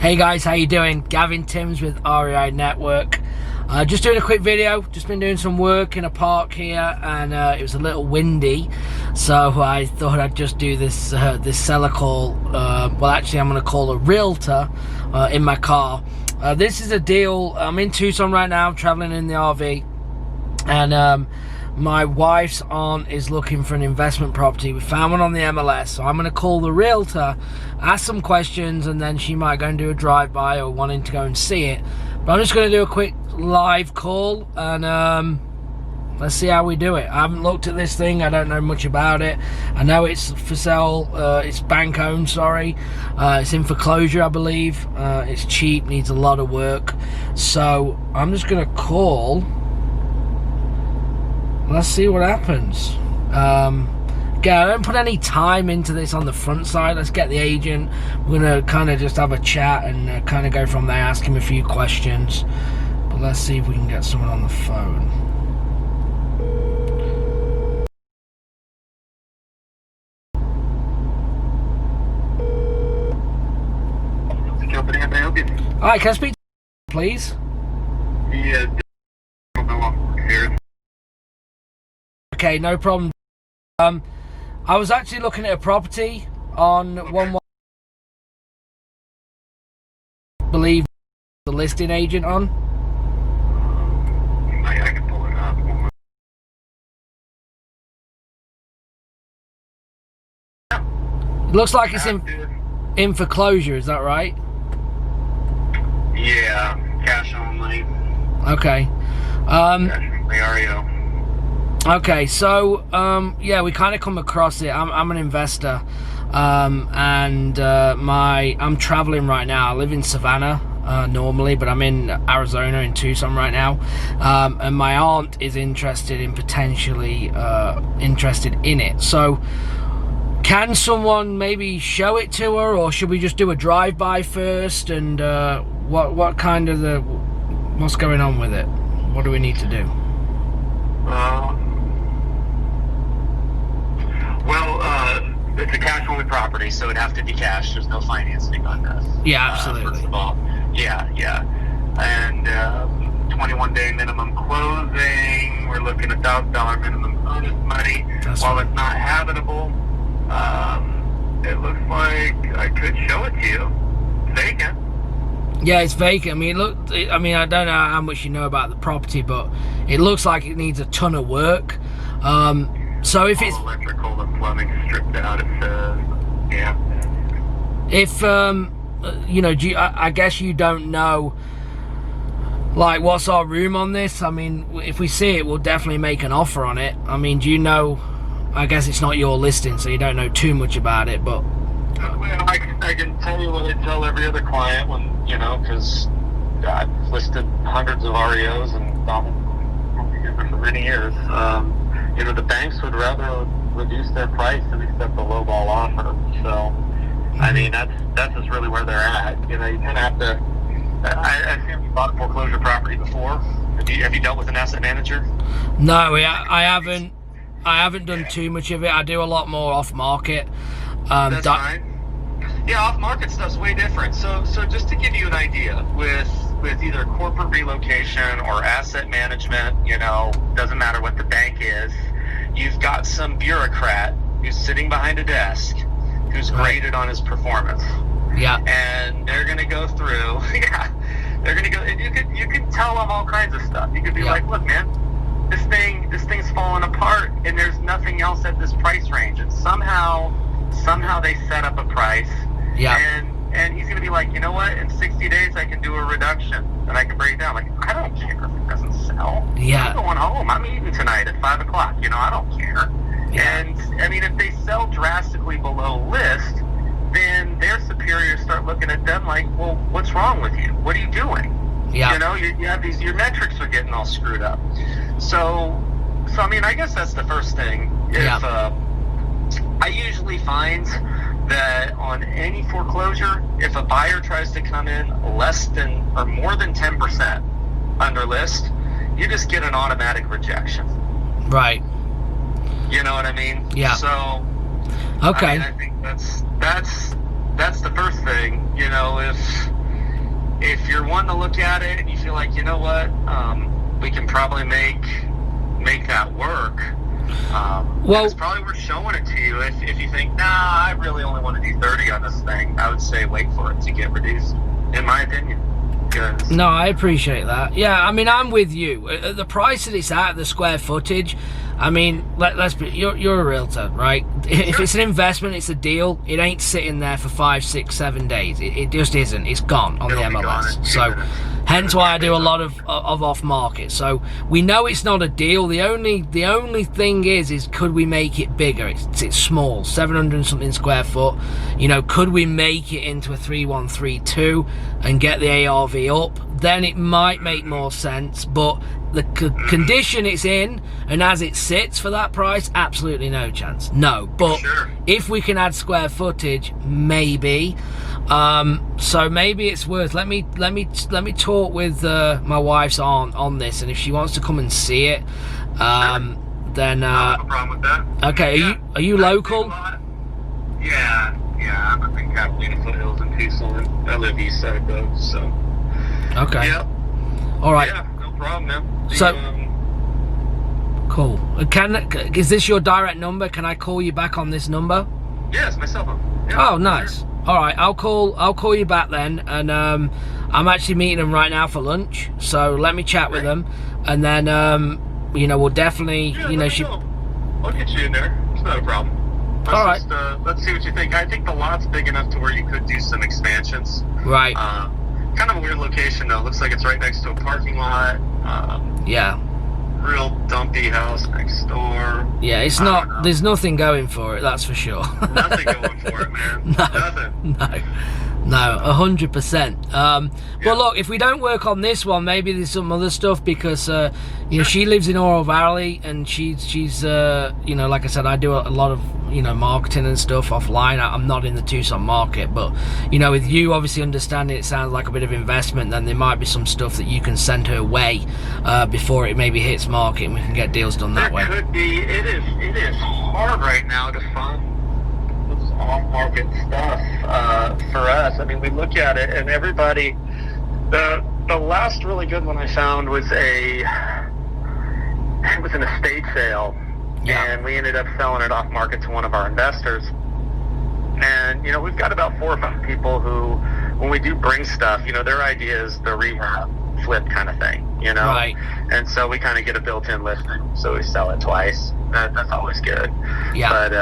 Hey guys, how you doing? Gavin Timms with REI Network. Just doing a quick video. Just been doing some work in a park here, and it was a little windy, so I thought I'd just do this this seller call. Well, actually, I'm going to call a realtor in my car. This is a deal. I'm in Tucson right now. I'm traveling in the RV, and my wife's aunt is looking for an investment property. We found one on the MLS, so I'm going to call the realtor, ask some questions, and then she might go and do a drive-by or wanting to go and see it. But I'm just going to do a quick live call, and let's see how we do it. I haven't looked at this thing. I don't know much about it. I know it's for sale. It's bank owned, sorry. It's in foreclosure, I believe. It's cheap, needs a lot of work. So I'm just going to call. Let's see what happens. Again, I don't put any time into this on the front side. Let's get the agent. We're going to kind of just have a chat and kind of go from there, ask him a few questions. But let's see if we can get someone on the phone. Alright, can I speak to you, please? Yeah. Okay, no problem. I was actually looking at a property on one, I believe the listing agent on. I can pull it up. It looks like it's in foreclosure, is that right? Yeah, cash only. Okay. Cash only REO. Okay, so yeah, we kind of come across it. I'm an investor, and I'm traveling right now. I live in Savannah normally, but I'm in Arizona, in Tucson right now, and my aunt is interested in potentially interested in it. So can someone maybe show it to her, or should we just do a drive-by first? And what kind of what's going on with it? What do we need to do? It's a cash-only property, so it'd have to be cash. There's no financing on this. Yeah, absolutely. First of all, yeah. And 21-day minimum closing. We're looking at $1,000 minimum bonus money. While it's not habitable, it looks like I could show it to you. It's vacant. Yeah, it's vacant. I mean, I don't know how much you know about the property, but it looks like it needs a ton of work. So if it's electrical and plumbing stripped out, it says, yeah. If you know, I guess you don't know, like, what's our room on this? I mean, if we see it, we'll definitely make an offer on it. I mean, do you know? I guess it's not your listing, so you don't know too much about it, but well, I can tell you what I tell every other client when, you know, because I've listed hundreds of REOs and I'm for many years. You know, the banks would rather reduce their price than accept the lowball offer. So, I mean, that's just really where they're at. You know, you kind of have to. I assume you bought a foreclosure property before. Have you dealt with an asset manager? No, I haven't. I haven't done too much of it. I do a lot more off market. That's fine. Yeah, off market stuff's way different. So just to give you an idea, with either corporate relocation or asset management, you know, doesn't matter what the bank is, you've got some bureaucrat who's sitting behind a desk who's graded on his performance. Yeah. And they're going to go through, they're going to go, and you could tell them all kinds of stuff. You could be like, look, man, this thing's falling apart and there's nothing else at this price range. And somehow they set up a price. Yeah. And he's going to be like, you know what? In 60 days, I can do a reduction, and I can break it down. Like, I don't care if it doesn't sell. Yeah. I'm going home. I'm eating tonight at 5 o'clock. You know, I don't care. Yeah. And, I mean, if they sell drastically below list, then their superiors start looking at them like, well, what's wrong with you? What are you doing? Yeah. You know, you have these, your metrics are getting all screwed up. So I mean, I guess that's the first thing. I usually find that on any foreclosure, if a buyer tries to come in less than or more than 10% under list, you just get an automatic rejection. Right. You know what I mean? Yeah. So, okay. I mean, I think that's the first thing. You know, you're wanting to look at it and you feel like, you know what, we can probably make that work. Well, it's probably worth showing it to you. If you think, nah, I really only want to do 30 on this thing, I would say wait for it to get reduced, in my opinion. No, I appreciate that. Yeah, I mean, I'm with you. At the price that it's at, the square footage, I mean, let's be, you're a realtor, right? If it's an investment, it's a deal. It ain't sitting there for 5, 6, 7 days. It just isn't. It's gone on the MLS. So, hence why I do a lot of off market. So we know it's not a deal. The only thing is could we make it bigger? It's small, 700 and something square foot. You know, could we make it into a 3132 and get the ARV up? Then it might make more sense. But the condition it's in and as it sits for that price, absolutely no chance. No. But if we can add square footage, maybe. So maybe it's worth. Let me talk with my wife's aunt on this, and if she wants to come and see it, then no problem with that. Okay, are you local? Yeah, I'm up in Catalina Foothills in Tucson. I live east side though, so. Okay. Yep. All right. Yeah, no problem, man. Cool. Is this your direct number? Can I call you back on this number? Yeah, it's my cell phone. Yeah, oh, nice. Sure. All right, I'll call you back then, and I'm actually meeting them right now for lunch. So let me chat with them, and then you know, we'll definitely, you know, I'll get you in there. It's not a problem. Let's see what you think. I think the lot's big enough to where you could do some expansions. Right. Kind of a weird location though. Looks like it's right next to a parking lot. Yeah. Real dumpy house next door. Yeah, it's not. There's nothing going for it. That's for sure. Nothing going for it, man. Nothing. No, 100%. But look, if we don't work on this one, maybe there's some other stuff, because you know, she lives in Oro Valley, and she's you know, like I said, I do a lot of, you know, marketing and stuff offline. I'm not in the Tucson market, but you know, with you obviously understanding it sounds like a bit of investment, then there might be some stuff that you can send her way before it maybe hits market, and we can get deals done that way. Could be. It is hard right now to find off-market stuff for us. I mean, we look at it, and everybody. The last really good one I found was an estate sale, and we ended up selling it off-market to one of our investors. And you know, we've got about 4 or 5 people who, when we do bring stuff, you know, their idea is the rehab flip kind of thing, you know. Right. And so we kind of get a built-in listing, so we sell it twice. That's always good. Yeah. But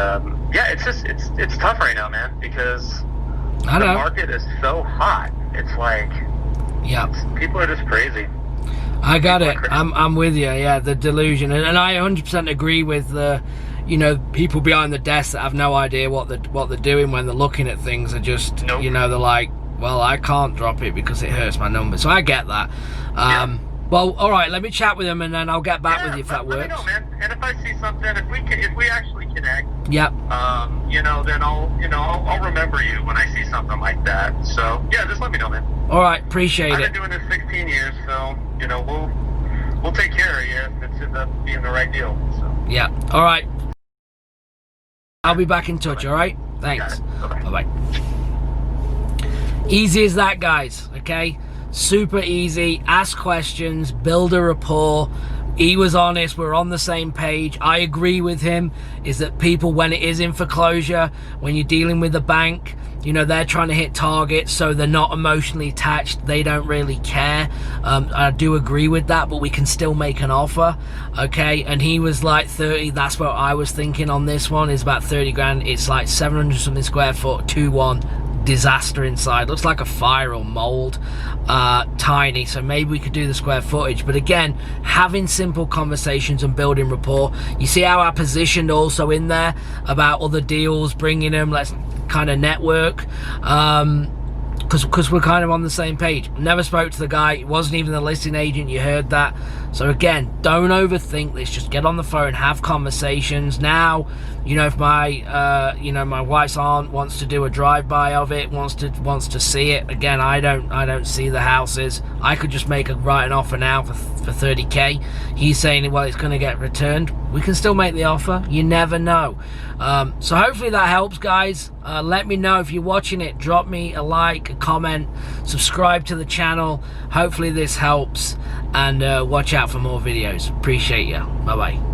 yeah, it's tough right now, man, because the market is so hot. It's like, people are just crazy. I got it. I'm with you. Yeah, the delusion, and I 100% agree with the, you know, people behind the desk that have no idea what they're doing when they're looking at things. Are just, you know, they're like, well, I can't drop it because it hurts my numbers. So I get that. Well, all right, let me chat with them, and then I'll get back with you if that works. Let me know, man. And if I see something, if we actually connect, you know, then I'll remember you when I see something like that. So yeah, just let me know, man. All right, appreciate it. I've been doing this 16 years, so you know, we'll take care of you if it ends up being the right deal. So yeah, all right. I'll be back in touch. All right, thanks. Bye bye. Easy as that, guys. Okay. Super easy. Ask questions, build a rapport. He was honest, we're on the same page. I agree with him, is that people, when it is in foreclosure, when you're dealing with the bank, you know, they're trying to hit targets, so they're not emotionally attached. They don't really care. I do agree with that, but we can still make an offer, okay? And he was like 30. That's what I was thinking on this one, is about 30 grand. It's like 700 something square foot, 2-1. Disaster inside, looks like a fire or mold, tiny, so maybe we could do the square footage. But again, having simple conversations and building rapport. You see how I positioned also in there about other deals, bringing them, let's kind of network, because we're kind of on the same page. Never spoke to the guy, he wasn't even the listing agent, you heard that. So again, don't overthink this, just get on the phone, have conversations. Now, you know, if my you know, my wife's aunt wants to do a drive-by of it, wants to see it, again, I don't see the houses. I could just make write an offer now for 30k. He's saying, well, it's going to get returned. we can still make the offer. You never know. So hopefully that helps, guys. Let me know if you're watching it. Drop me a like, a comment, subscribe to the channel. Hopefully this helps, and watch out for more videos. Appreciate you. Bye bye.